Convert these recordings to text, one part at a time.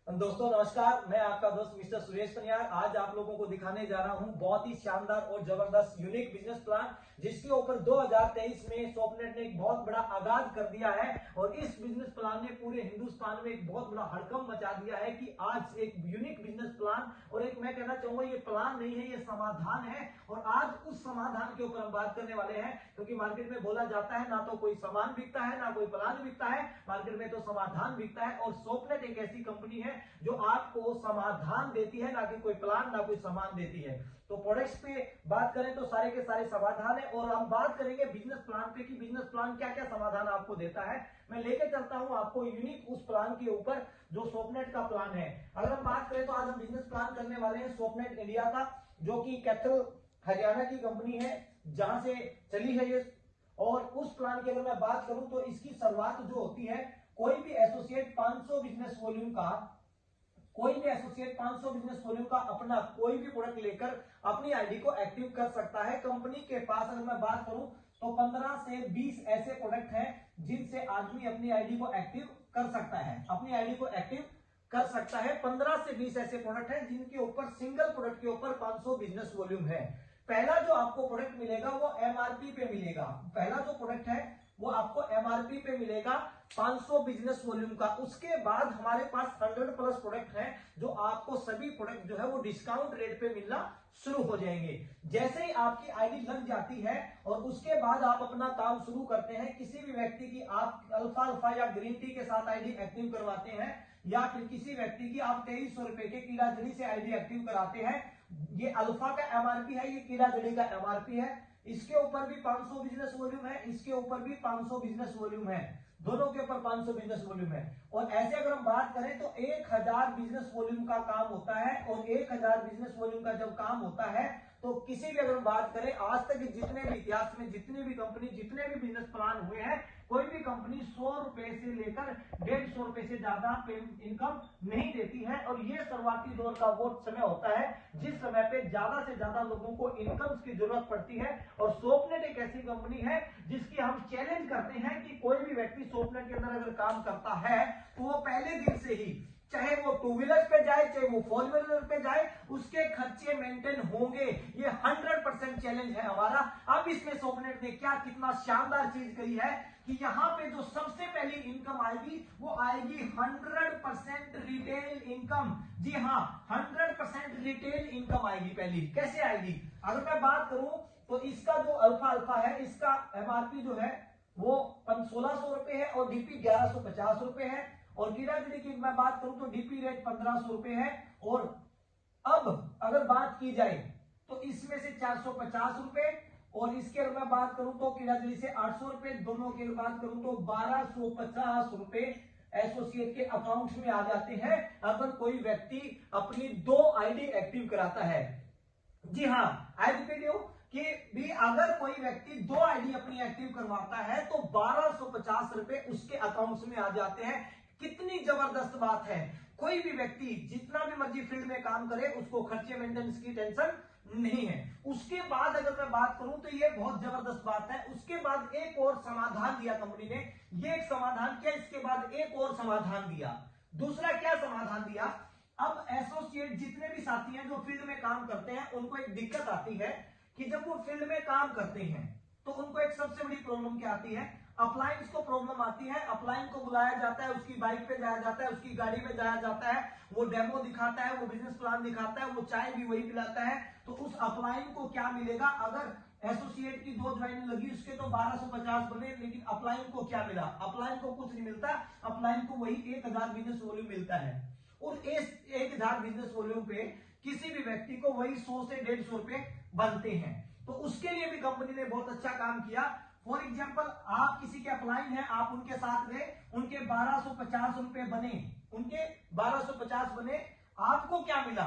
दोस्तों नमस्कार, मैं आपका दोस्त मिस्टर सुरेश कन्यार आज आप लोगों को दिखाने जा रहा हूं बहुत ही शानदार और जबरदस्त यूनिक बिजनेस प्लान जिसके ऊपर 2023 में स्वप्नेट ने एक बहुत बड़ा आगाज कर दिया है। और इस बिजनेस प्लान ने पूरे हिंदुस्तान में एक बहुत बड़ा हड़कंप मचा दिया है कि आज एक यूनिक बिजनेस प्लान और एक मैं कहना चाहूंगा ये प्लान नहीं है, ये समाधान है। और आज उस समाधान के ऊपर हम बात करने वाले हैं, क्योंकि मार्केट में बोला जाता है ना तो कोई सामान बिकता है ना कोई प्लान बिकता है, मार्केट में तो समाधान बिकता है। और स्वप्नेट एक ऐसी कंपनी है जो आपको समाधान देती है, ना कि कोई प्लान ना कोई सामान देती है। तो प्रोडक्ट्स पे बात करें तो सारे के सारे समाधान है। और हम बात करेंगे बिजनेस प्लान पे कि बिजनेस प्लान क्या क्या समाधान आपको देता है। मैं लेके चलता हूं आपको यूनिक उस प्लान के ऊपर जो स्वप्नेट का प्लान है। अगर हम बात करें तो आज हम बिजनेस प्लान करने वाले हैं स्वप्नेट इंडिया का, जो कि कैथल हरियाणा की कंपनी है जहां से चली है ये। और उस प्लान की अगर मैं बात करूं तो इसकी शुरुआत जो होती है, कोई भी एसोसिएट 500 बिजनेस वॉल्यूम का अपना कोई भी प्रोडक्ट लेकर अपनी आईडी को एक्टिव कर सकता है। कंपनी के पास अगर मैं बात करूं तो 15 से 20 ऐसे प्रोडक्ट हैं जिनसे आदमी अपनी आईडी को एक्टिव कर सकता है, 15 से 20 ऐसे प्रोडक्ट हैं जिनके ऊपर सिंगल प्रोडक्ट के ऊपर 500 बिजनेस वॉल्यूम है। पहला जो आपको प्रोडक्ट मिलेगा वो एमआरपी पे मिलेगा। पहला जो प्रोडक्ट है वो आपको एमआरपी पे मिलेगा 500 बिजनेस वॉल्यूम का। उसके बाद हमारे पास 100 प्लस प्रोडक्ट हैं जो आपको सभी प्रोडक्ट जो है वो डिस्काउंट रेट पे मिलना शुरू हो जाएंगे। जैसे ही आपकी आईडी लग जाती है और उसके बाद आप अपना काम शुरू करते हैं, किसी भी व्यक्ति की आप अल्फा या ग्रीन टी के साथ आईडी एक्टिव करवाते हैं, या फिर किसी व्यक्ति की आप 2300 रुपए के कीड़ा जड़ी से आईडी एक्टिव कराते हैं, ये अल्फा का एमआरपी है, ये कीड़ा जड़ी का एमआरपी है। इसके ऊपर भी 500 बिजनेस वॉल्यूम है, इसके ऊपर भी 500 बिजनेस वॉल्यूम है, दोनों के ऊपर 500 बिजनेस वॉल्यूम है। और ऐसे अगर हम बात करें तो 1000 बिजनेस वॉल्यूम का काम होता है। और 1000 बिजनेस वॉल्यूम का जब काम होता है तो किसी भी अगर हम बात करें आज तक जितने भी इतिहास में जितनी भी कंपनी जितने भी बिजनेस प्लान हुए हैं, कोई भी कंपनी 100 रुपए से लेकर 150 रुपए से ज्यादा इनकम नहीं देती है। और ये शुरुआती दौर का वो समय होता है जिस समय पे ज्यादा से ज्यादा लोगों को इनकम की जरूरत पड़ती है। और स्वप्नेट एक ऐसी कंपनी है जिसकी हम चैलेंज करते हैं कि कोई भी व्यक्ति स्वप्नेट के अंदर अगर काम करता है तो वो पहले दिन से ही, चाहे वो 2 व्हीलर पे जाए चाहे वो 4 व्हीलर पे जाए, उसके खर्चे मेंटेन होंगे। ये 100% चैलेंज है हमारा। अब इसमें स्वप्नेट ने क्या कितना शानदार चीज करी है कि यहाँ पे जो सबसे पहली इनकम आएगी वो आएगी 100% रिटेल इनकम। जी हाँ, 100% रिटेल इनकम आएगी। पहली कैसे आएगी अगर मैं बात करूं तो इसका जो अल्फा है, इसका एमआरपी जो है वो 1600 रुपए है और डीपी 1150 रुपए है। और कीड़ा जड़ी की मैं बात करूं तो डीपी रेट 1500 रुपए है। और अब अगर बात की जाए तो इसमें से 450 रुपए और इसके अगर मैं बात करूं तो कीड़ा जड़ी से 800 रुपए, दोनों की बात करूं तो 1250 रुपए एसोसिएट के अकाउंट में आ जाते हैं अगर कोई व्यक्ति अपनी 2 आईडी एक्टिव कराता है। जी हाँ, आई रिपीट यू कि भी अगर कोई व्यक्ति 2 आईडी अपनी एक्टिव करवाता है तो 1250 रुपए उसके अकाउंट्स में आ जाते हैं। कितनी जबरदस्त बात है। कोई भी व्यक्ति जितना भी मर्जी फील्ड में काम करे उसको खर्चे मेंटेनेंस की टेंशन नहीं है। उसके बाद अगर मैं बात करूं तो ये बहुत जबरदस्त बात है। उसके बाद एक और समाधान दिया कंपनी ने, ये एक समाधान किया, इसके बाद एक और समाधान दिया। दूसरा क्या समाधान दिया, अब एसोसिएट जितने भी साथी हैं जो फील्ड में काम करते हैं उनको एक दिक्कत आती है कि जब वो फील्ड में काम करते हैं तो उनको एक सबसे बड़ी प्रॉब्लम क्या आती है, अपलायंस को प्रॉब्लम आती है। अपलायंस को बुलाया जाता है, उसकी बाइक पे जाया जाता है, उसकी गाड़ी में जाया जाता है, वो डेमो दिखाता है, वो बिजनेस प्लान दिखाता है, वो चाय भी वही पिलाता है। तो उस अपलायंस को क्या मिलेगा, अगर एसोसिएट की 2 ज्वाइनिंग लगी उसके तो 1250 बने, लेकिन अपलायंस को क्या मिला, अपलायंस को कुछ नहीं मिलता। अपलायंस को वही 1000 बिजनेस वॉल्यूम मिलता है। और इस 1000 बिजनेस वॉल्यूम पे किसी भी व्यक्ति को वही 100 से 150 रुपए बनते हैं। तो उसके लिए भी कंपनी ने बहुत अच्छा काम किया। फॉर एग्जाम्पल, आप किसी के अपलाइन हैं, आप उनके साथ गए, उनके 1250 रुपए बने, आपको क्या मिला,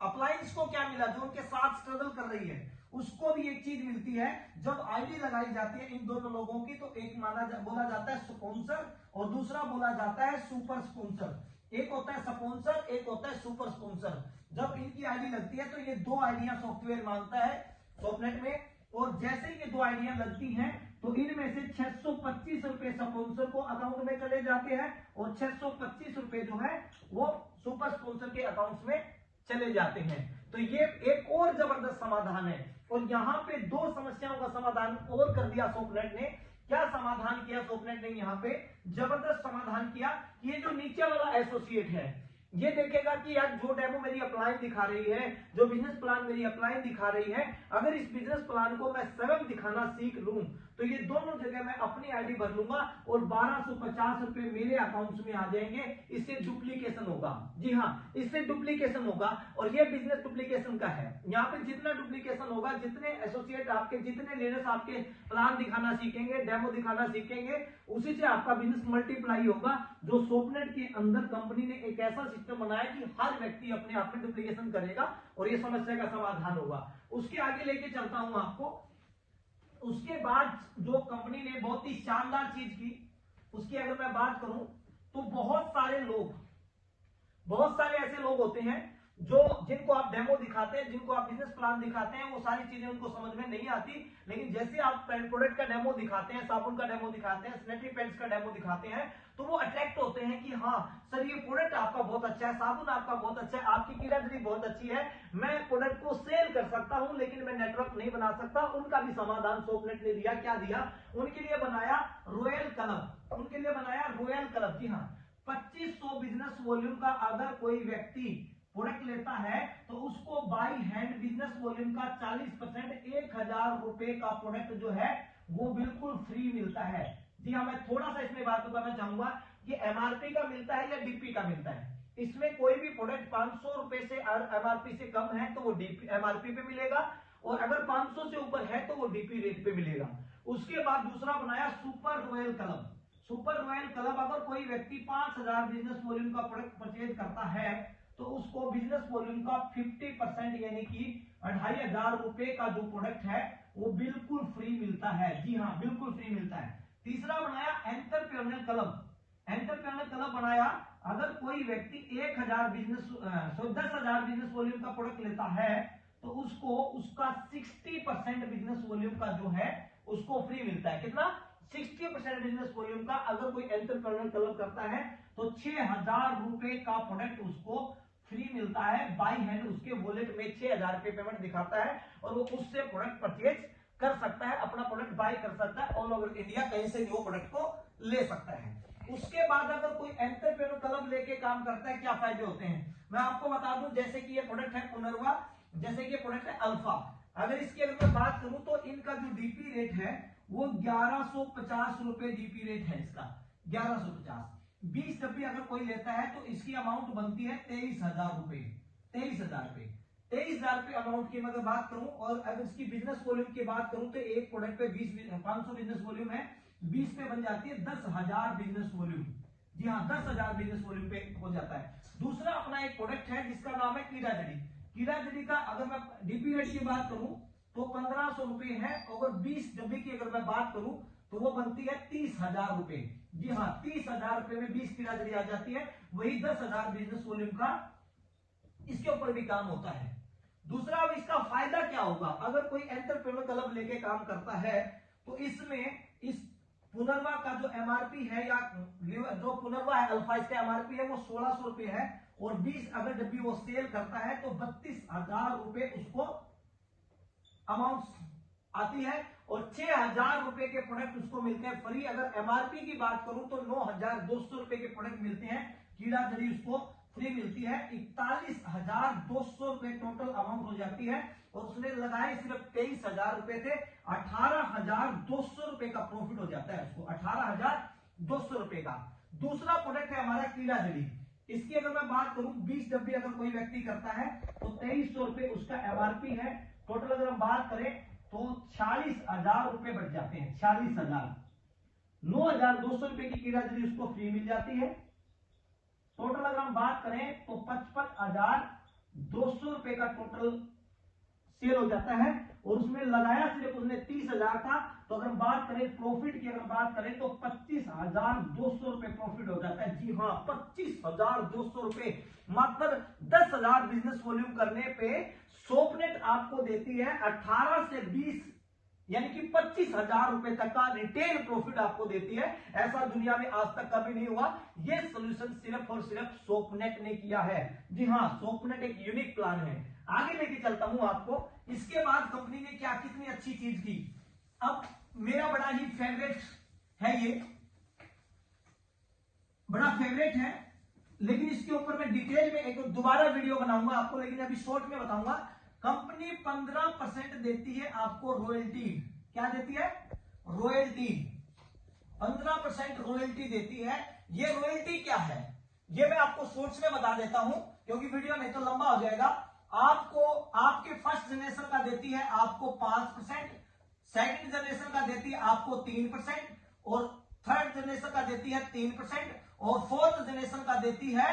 अपलाइंस को क्या मिला, जो उनके साथ स्ट्रगल कर रही है उसको भी एक चीज मिलती है। जब आईडी लगाई जाती है इन दोनों लोगों की तो एक बोला जाता है स्पॉन्सर और दूसरा बोला जाता है सुपर स्पॉन्सर। एक होता है स्पॉन्सर, एक होता है सुपर स्पॉन्सर। जब इनकी आईडी लगती है तो ये 2 आईडियां सॉफ्टवेयर मांगता है स्वप्नेट में। और जैसे ही ये 2 आईडियां लगती हैं तो इनमें से 625 रुपए स्पॉन्सर को अकाउंट में चले जाते हैं और 625 रुपए जो है वो सुपर सुपर स्पॉन्सर के अकाउंट्स में चले जाते हैं। तो ये एक और जबरदस्त समाधान है। और यहाँ पे दो समस्याओं का समाधान और कर दिया सोपनेट ने। क्या समाधान किया सोपनेट ने? यहाँ पे जबरदस्त समाधान किया। ये जो नीचे वाला एसोसिएट है ये देखेगा कि यार जो डेमो मेरी अपलाइन दिखा रही है, जो बिजनेस प्लान मेरी अपलाइन दिखा रही है, अगर इस बिजनेस प्लान को मैं स्वयं दिखाना सीख लूं तो ये दोनों जगह मैं अपनी आईडी भर लूंगा और 1250 रुपए मेरे अकाउंट्स में आ जाएंगे। इससे डुप्लीकेशन होगा। जी हाँ, इससे डुप्लीकेशन होगा और ये बिजनेस डुप्लीकेशन का है। यहाँ पे जितना डुप्लीकेशन होगा, जितने एसोसिएट आपके, जितने लीडर्स आपके प्लान दिखाना सीखेंगे, डेमो दिखाना सीखेंगे, उसी से आपका बिजनेस मल्टीप्लाई होगा। जो सोपनेट के अंदर कंपनी ने एक ऐसा सिस्टम बनाया कि हर व्यक्ति अपने आप में डुप्लीकेशन करेगा और ये समस्या का समाधान होगा। उसके आगे लेके चलता हूं आपको। उसके बाद जो कंपनी ने बहुत ही शानदार चीज की, उसकी अगर मैं बात करूं तो बहुत सारे ऐसे लोग होते हैं जो जिनको आप डेमो दिखाते हैं, जिनको आप बिजनेस प्लान दिखाते हैं, वो सारी चीजें उनको समझ में नहीं आती। लेकिन जैसे आप प्रोडक्ट का डेमो दिखाते हैं, साबुन का डेमो दिखाते हैं, सैनिटरी पैड्स का डेमो दिखाते हैं, तो वो अट्रैक्ट होते हैं कि हाँ सर ये प्रोडक्ट आपका बहुत अच्छा है, साबुन आपका बहुत अच्छा है, आपकी कीड़ाजड़ी बहुत अच्छी है, मैं प्रोडक्ट को सेल कर सकता हूं लेकिन मैं नेटवर्क नहीं बना सकता। उनका भी समाधान सोपनेट ने दिया। क्या दिया? उनके लिए बनाया रॉयल क्लब। उनके लिए बनाया रॉयल क्लब। जी हाँ, 2500 बिजनेस वॉल्यूम का अगर कोई व्यक्ति प्रोडक्ट लेता है तो उसको बाई हैंड बिजनेस वॉल्यूम का 40% 1000 रुपए का प्रोडक्ट जो है वो बिल्कुल फ्री मिलता है। जी हाँ, मैं थोड़ा सा इसमें बात करना चाहूंगा कि एमआरपी का मिलता है या डीपी का मिलता है। इसमें कोई भी प्रोडक्ट 500 रुपए से एमआरपी से कम है तो वो डीपी एमआरपी पे मिलेगा, और अगर 500 से ऊपर है तो वो डीपी रेट पे मिलेगा। उसके बाद दूसरा बनाया super royal club. Super royal club, अगर कोई व्यक्ति 5000 बिजनेस वॉल्यूम का प्रोडक्ट परचेज करता है तो उसको बिजनेस वॉल्यूम का 50% यानी कि 2500 रुपए का जो प्रोडक्ट है वो बिल्कुल फ्री मिलता है। जी हाँ, बिल्कुल फ्री मिलता है। तीसरा बनाया एंटरप्रेन्योर क्लब। एंटरप्रेन्योर क्लब बनाया, अगर कोई व्यक्ति 1000 बिजनेस वॉल्यूम का प्रोडक्ट लेता है तो उसको उसका 60% बिजनेस वॉल्यूम का जो है उसको फ्री मिलता है। कितना? 60% बिजनेस वॉल्यूम का अगर कोई एंटरप्रेन्योर क्लब करता है तो 6000 रुपए का प्रोडक्ट उसको फ्री मिलता है। बाई हैंड उसके वॉलेट में 6000 रुपए पेमेंट दिखाता है और वो उससे प्रोडक्ट परचेज कर सकता है, अपना प्रोडक्ट बाय कर सकता है, ऑल ओवर इंडिया कहीं से भी वो प्रोडक्ट को ले सकता है। उसके बाद अगर कोई एंटरप्रेन्योर क्लब लेके काम करता है, क्या फायदे होते हैं मैं आपको बता दूं। जैसे कि ये प्रोडक्ट है पुनर्वा, जैसे कि ये प्रोडक्ट है अल्फा। अगर इसकी अगर मैं बात करूं तो इनका जो डीपी रेट है वो 1150 रुपए डीपी रेट है इसका, 1150। 20 डब्बी अगर कोई लेता है तो इसकी अमाउंट बनती है 23,000 रुपए। 23,000 रुपए 23,000 रुपए अमाउंट की अगर बात करूं, और अगर इसकी बिजनेस वॉल्यूम की बात करूं तो एक प्रोडक्ट पे 500 बिजनेस वॉल्यूम है, 20 पे बन जाती है 10,000 बिजनेस वॉल्यूम। जी हाँ, 10,000 बिजनेस वॉल्यूम पे हो जाता है। दूसरा अपना एक प्रोडक्ट है जिसका नाम है कीड़ाजड़ी। कीड़ाजड़ी का अगर मैं डीपी रेट की बात करूं तो 1500 रुपए है, और 20 डब्बी की अगर मैं बात करूं तो वो बनती है 30,000 रुपए। जी हाँ, 30,000 रुपए में 20 कीड़ाजड़ी आ जाती है, वही 10,000 बिजनेस वॉल्यूम का इसके ऊपर भी काम होता है। दूसरा, अब इसका फायदा क्या होगा अगर कोई एंटरप्रेन्योर क्लब लेके काम करता है तो इसमें इस पुनर्वा का जो एमआरपी है या जो पुनर्वा है अल्फा, इसका एमआरपी है वो 1600 रुपए है, और 20 अगर जब भी वो सेल करता है तो 32,000 रुपए उसको अमाउंट आती है, और 6,000 रुपए के प्रोडक्ट उसको मिलते हैं फ्री। अगर एमआरपी की बात करूं तो 9,200 रुपए के प्रोडक्ट मिलते हैं, कीड़ाजड़ी उसको फ्री मिलती है। 41,200 रुपए टोटल अमाउंट हो जाती है, और उसने लगाए सिर्फ 23,000 रुपए थे, 18,200 रुपए का प्रॉफिट हो जाता है उसको, 18,200 रुपए का। दूसरा प्रोडक्ट है हमारा कीड़ाजड़ी। इसकी अगर मैं बात करूं 20 डब्बी अगर कोई व्यक्ति करता है तो 2300 रुपए उसका एमआरपी है। टोटल अगर हम बात करें तो 46,000 रुपए बढ़ जाते हैं, 46,000। 9,200 रुपए की कीड़ाजड़ी उसको फ्री मिल जाती है। टोटल अगर हम बात करें तो 55,200 रुपए का टोटल सेल हो जाता है, और उसमें लगाया सिर्फ उसने 30,000 था। तो अगर हम बात करें प्रॉफिट की, अगर बात करें तो 25,200 रुपए प्रॉफिट हो जाता है। जी हाँ, 25,200 रुपए मात्र 10,000 बिजनेस वॉल्यूम करने पे सोपनेट आपको देती है 18 से 20 यानी कि 25,000 रुपए तक का रिटेल प्रॉफिट आपको देती है। ऐसा दुनिया में आज तक कभी नहीं हुआ। ये सोल्यूशन सिर्फ और सिर्फ सोपनेट ने किया है। जी हाँ, सोपनेट एक यूनिक प्लान है। आगे लेके चलता हूं आपको। इसके बाद कंपनी ने क्या कितनी अच्छी चीज की। अब मेरा बड़ा ही फेवरेट है, ये बड़ा फेवरेट है, लेकिन इसके ऊपर मैं डिटेल में एक दोबारा वीडियो बनाऊंगा आपको, लेकिन अभी शॉर्ट में बताऊंगा। कंपनी 15% देती है आपको रॉयल्टी। क्या देती है? रॉयल्टी। 15% रॉयल्टी देती है। ये रॉयल्टी क्या है ये मैं आपको शॉर्ट्स में बता देता हूं, क्योंकि वीडियो नहीं तो लंबा हो जाएगा। आपको आपके फर्स्ट जनरेशन का देती है आपको 5%, सेकंड जनरेशन का देती है आपको 3%, और थर्ड जनरेशन का देती है 3%, और फोर्थ जनरेशन का देती है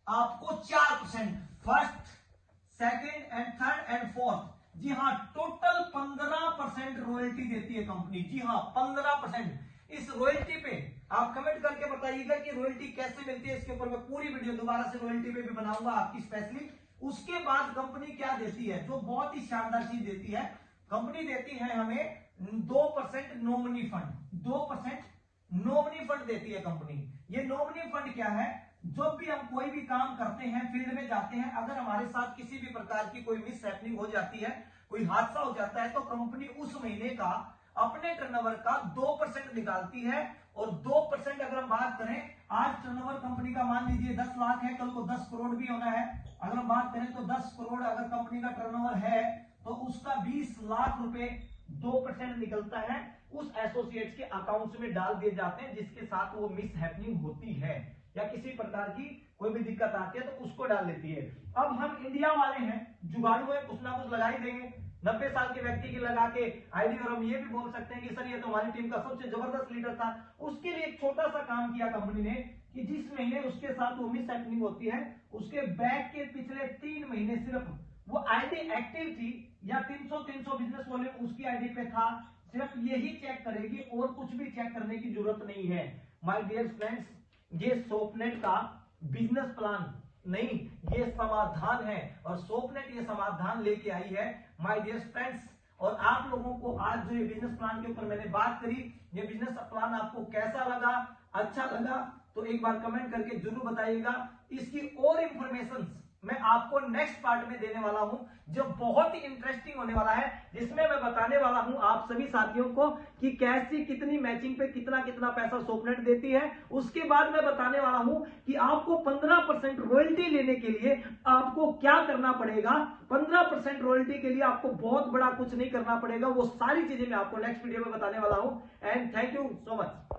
आपको 4%। First, second and third and fourth. जी हाँ, टोटल 15% रॉयल्टी देती है कंपनी। जी हाँ, 15%। इस रॉयल्टी पे आप कमेंट करके बताइएगा कि रॉयल्टी कैसे मिलती है। इसके ऊपर मैं पूरी वीडियो दोबारा से रॉयल्टी पे भी बनाऊंगा आपकी स्पेशली। उसके बाद कंपनी क्या देती है, जो बहुत ही शानदार चीज देती है, कंपनी देती है हमें 2% नॉमिनी फंड। 2% नॉमिनी फंड देती है कंपनी। ये नॉमिनी फंड क्या है? जब भी हम कोई भी काम करते हैं, फील्ड में जाते हैं, अगर हमारे साथ किसी भी प्रकार की कोई मिस हैपनिंग हो जाती है, कोई हादसा हो जाता है, तो कंपनी उस महीने का अपने टर्नओवर का 2% निकालती है। और 2% अगर हम बात करें, आज टर्नओवर कंपनी का मान लीजिए 10 लाख है, कल को 10 करोड़ भी होना है। अगर हम बात करें तो 10 करोड़ अगर कंपनी का टर्नओवर है, तो उसका 20 लाख रुपए 2% निकलता है, उस एसोसिएट्स के अकाउंट्स में डाल दिए जाते हैं जिसके साथ वो मिस हैपनिंग होती है, या किसी प्रकार की कोई भी दिक्कत आती है तो उसको डाल लेती है। अब हम इंडिया वाले हैं, जुगाड़ू है, कुछ ना कुछ लगा ही देंगे। 90 साल के व्यक्ति की लगा के आईडी, और हम ये भी बोल सकते हैं कि सर ये तो हमारी टीम का सबसे जबरदस्त लीडर था। उसके लिए एक छोटा सा काम किया कंपनी ने कि जिस महीने उसके साथ वो मिस हैपनिंग होती है, उसके बैक के पिछले 3 महीने सिर्फ वो आईडी एक्टिव थी या 300 बिजनेस वॉल्यूम उसकी आईडी पे था, सिर्फ यही चेक करेगी और कुछ भी चेक करने की जरूरत नहीं है। माय डियर फ्रेंड्स, ये सोपनेट का बिजनेस प्लान नहीं, ये समाधान है, और सोपनेट ये समाधान लेके आई है माय डियर फ्रेंड्स। और आप लोगों को आज जो ये बिजनेस प्लान के ऊपर मैंने बात करी, ये बिजनेस प्लान आपको कैसा लगा, अच्छा लगा तो एक बार कमेंट करके जरूर बताइएगा। इसकी और इंफॉर्मेशन मैं आपको नेक्स्ट पार्ट में देने वाला हूं, जो बहुत ही इंटरेस्टिंग होने वाला है, जिसमें मैं बताने वाला हूं आप सभी साथियों को कि कैसी कितनी मैचिंग पे कितना कितना पैसा सोपनेट देती है। उसके बाद मैं बताने वाला हूं कि आपको 15% रॉयल्टी लेने के लिए आपको क्या करना पड़ेगा। 15% रॉयल्टी के लिए आपको बहुत बड़ा कुछ नहीं करना पड़ेगा, वो सारी चीजें मैं आपको नेक्स्ट वीडियो में बताने वाला हूं। And thank you so much.